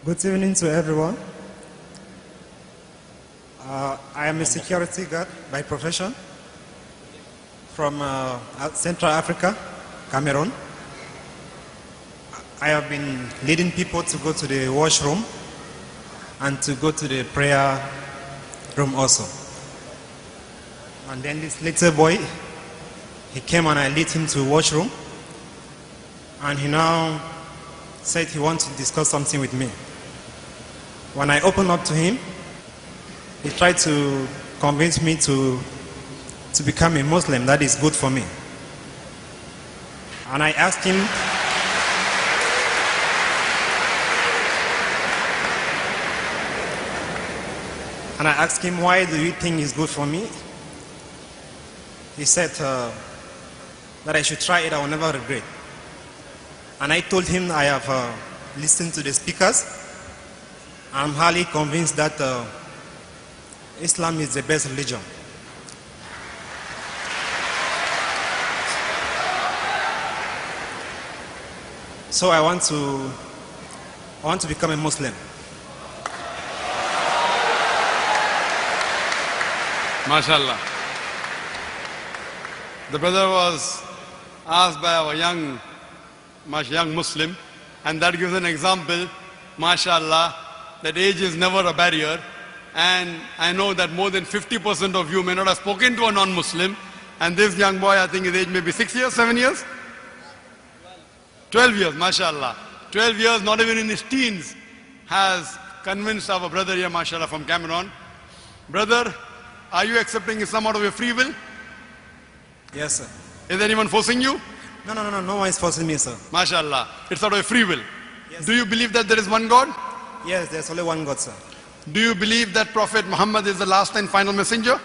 Good evening to everyone. I am a security guard by profession from Central Africa, Cameroon. I have been leading people to go to the washroom and to go to the prayer room also. And then this little boy, he came and I lead him to washroom, and he now said he wants to discuss something with me. When I opened up to him, he tried to convince me to become a Muslim. That is good for me. And I asked him, why do you think it's good for me? He said that I should try it, I will never regret. And I told him I have listened to the speakers. I'm highly convinced that Islam is the best religion. So I want to become a Muslim. MashaAllah. The brother was asked by our young Muslim, and that gives an example, MashaAllah, that age is never a barrier. And I know that more than 50% of you may not have spoken to a non-Muslim, and this young boy, I think his age may be 6 years, 7 years? 12 years, MashaAllah. 12 years, not even in his teens, has convinced our brother here, MashaAllah, from Cameroon. Brother, are you accepting Islam out of your free will? Yes, sir. Is anyone forcing you? No one is forcing me, sir. MashaAllah. It's out of your free will. Yes. Do you believe that there is one God? Yes, there's only one God, sir. Do you believe that Prophet Muhammad is the last and final messenger?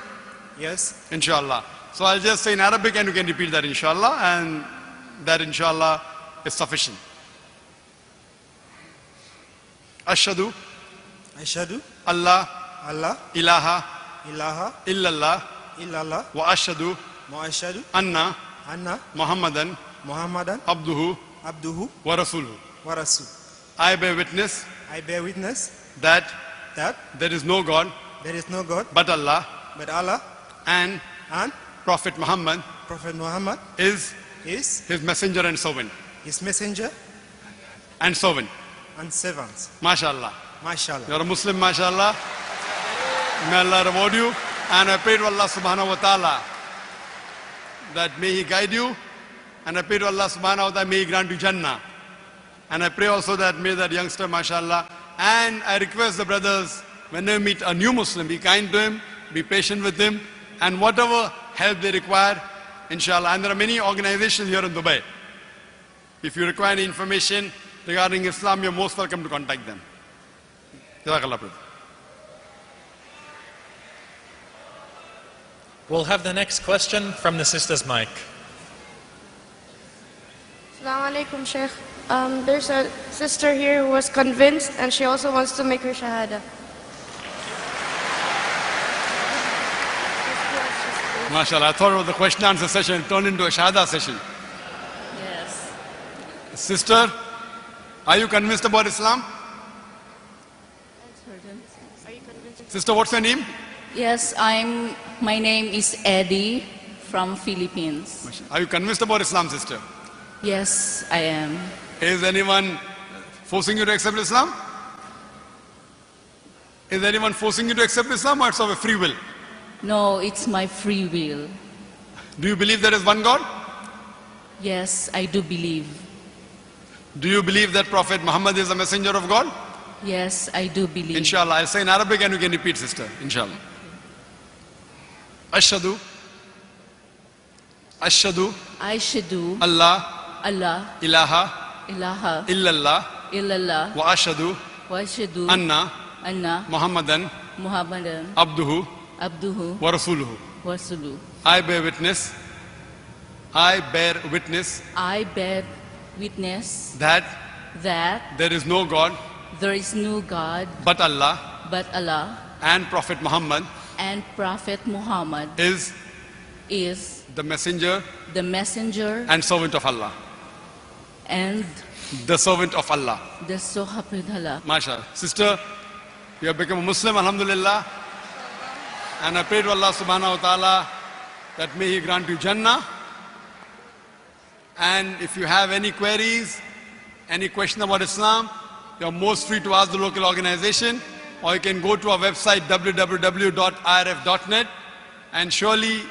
Yes. Inshallah. So I'll just say in Arabic and you can repeat that inshallah, and that inshallah is sufficient. Ashhadu Allah ilaha illallah wa ashhadu anna Muhammadan abduhu wa rasuluhu. I bear witness that there is no God but Allah, and Prophet Muhammad is his messenger and servant. His messenger and servant. MashaAllah. You're a Muslim, MashaAllah. May Allah reward you. And I pray to Allah subhanahu wa ta'ala that may He guide you. And I pray to Allah subhanahu wa ta'ala, may He grant you Jannah. And I pray also that may that youngster, MashaAllah. And I request the brothers, when they meet a new Muslim, be kind to him, be patient with him, and whatever help they require, inshallah. And there are many organizations here in Dubai. If you require any information regarding Islam, you're most welcome to contact them. Jazakallah, brother. We'll have the next question from the sister's mic. Assalamu alaikum, Sheikh. There's a sister here who was convinced and she also wants to make her shahada. MashaAllah, I thought it was the question and answer session, it turned into a shahada session. Yes. Sister, are you convinced about Islam? Are you convinced? Sister, what's your name? Yes, my name is Eddie from Philippines. Are you convinced about Islam, sister? Yes, I am. Is anyone forcing you to accept Islam? Is anyone forcing you to accept Islam, or it's of a free will? No, it's my free will. Do you believe there is one God? Yes, I do believe. Do you believe that Prophet Muhammad is a messenger of God? Yes, I do believe. Inshallah, I'll say in Arabic and you can repeat, sister. Inshallah. Ashhadu Allah ilaha illallah wa ashhadu anna Muhammadan abduhu wa rasuluhu. I bear witness that there is no God but Allah, and Prophet Muhammad is the messenger and servant of Allah. and the servant of Allah. the Sohapridhala. MashaAllah. Sister, you have become a Muslim, alhamdulillah. And I pray to Allah subhanahu wa ta'ala that may He grant you Jannah. And if you have any queries, any question about Islam, you are most free to ask the local organization, or you can go to our website www.irf.net, and surely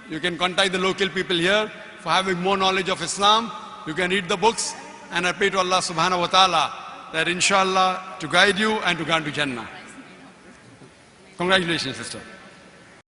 you can contact the local people here for having more knowledge of Islam. You can read the books, and I pray to Allah subhanahu wa ta'ala that inshallah to guide you and to grant you Jannah. Congratulations, sister.